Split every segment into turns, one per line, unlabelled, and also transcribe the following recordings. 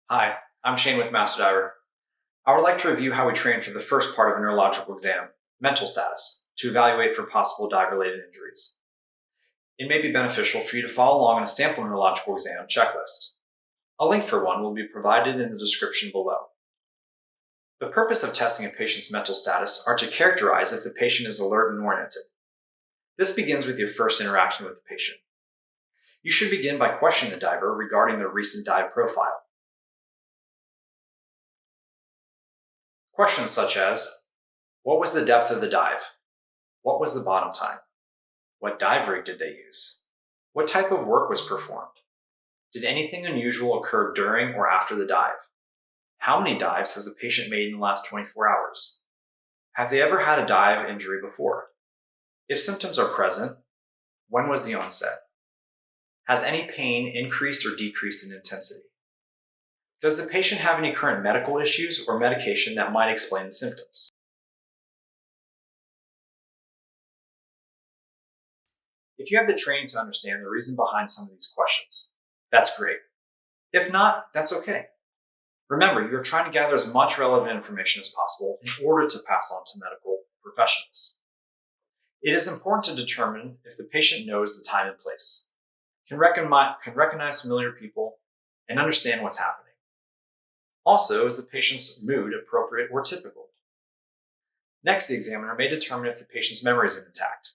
Hi, I'm Shane with MasterDiver. I would like to review how we train for the first part of a neurological exam, mental status, to evaluate for possible dive-related injuries. It may be beneficial for you to follow along on a sample neurological exam checklist. A link for one will be provided in the description below. The purpose of testing a patient's mental status are to characterize if the patient is alert and oriented. This begins with your first interaction with the patient. You should begin by questioning the diver regarding their recent dive profile. Questions such as, what was the depth of the dive? What was the bottom time? What dive rig did they use? What type of work was performed? Did anything unusual occur during or after the dive? How many dives has the patient made in the last 24 hours? Have they ever had a dive injury before? If symptoms are present, when was the onset? Has any pain increased or decreased in intensity? Does the patient have any current medical issues or medication that might explain the symptoms? If you have the training to understand the reason behind some of these questions, that's great. If not, that's okay. Remember, you're trying to gather as much relevant information as possible in order to pass on to medical professionals. It is important to determine if the patient knows the time and place, can recognize familiar people, and understand what's happening. Also, is the patient's mood appropriate or typical? Next, the examiner may determine if the patient's memory is intact.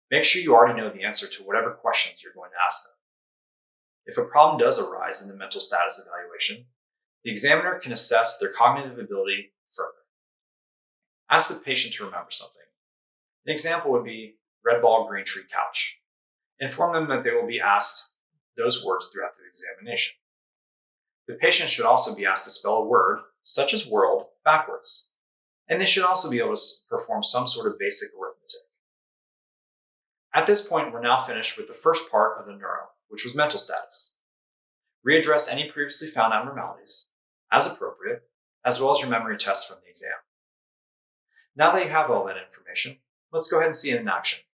Make sure you already know the answer to whatever questions you're going to ask them. If a problem does arise in the mental status evaluation, the examiner can assess their cognitive ability further. Ask the patient to remember something. An example would be red ball, green tree, couch. Inform them that they will be asked those words throughout the examination. The patient should also be asked to spell a word, such as world, backwards. And they should also be able to perform some sort of basic arithmetic. At this point, we're now finished with the first part of the neuro, which was mental status. Readdress any previously found abnormalities, as appropriate, as well as your memory test from the exam. Now that you have all that information, let's go ahead and see it in action.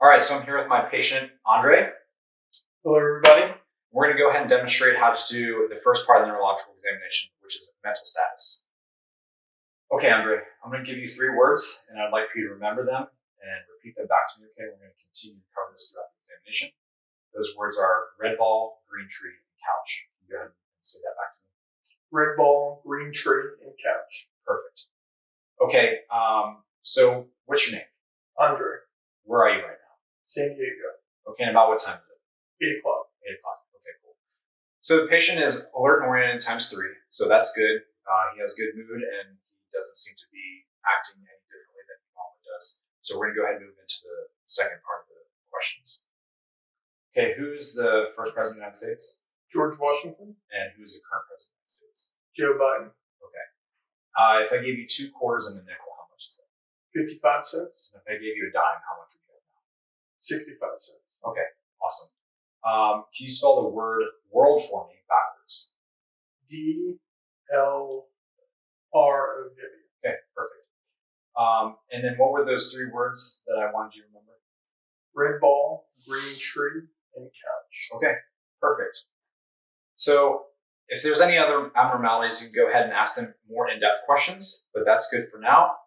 All right, so I'm here with my patient, Andre.
Hello, everybody.
We're going to go ahead and demonstrate how to do the first part of the neurological examination, which is mental status. Okay, Andre, I'm going to give you 3 words, and I'd like for you to remember them and repeat them back to me, okay? We're going to continue to cover this throughout the examination. Those words are red ball, green tree, and couch. Go ahead and say that back to me.
Red ball, green tree, and couch.
Perfect. Okay, so what's your name?
Andre.
Where are you right now?
San Diego.
Okay, and about what time is it?
8 o'clock.
8 o'clock. Okay, cool. So the patient is alert and oriented times 3, so that's good. He has good mood, and he doesn't seem to be acting any differently than he normally does. So we're going to go ahead and move into the second part of the questions. Okay, who's the first president of the United States?
George Washington.
And who's the current president of the United States?
Joe Biden.
Okay. If I gave you 2 quarters and a nickel, how much is that?
55 cents.
And if I gave you a dime, how much would you have now?
65 cents.
Okay, awesome. Can you spell the word world for me backwards?
DLROW.
Okay, perfect. And then what were those 3 words that I wanted you to remember?
Red ball, green tree, and couch.
Okay, perfect. So if there's any other abnormalities, you can go ahead and ask them more in-depth questions, but that's good for now.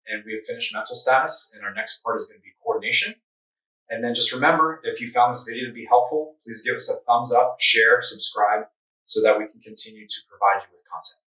And we have finished mental status, and our next part is going to be coordination. And then just remember, if you found this video to be helpful, please give us a thumbs up, share, subscribe, so that we can continue to provide you with content.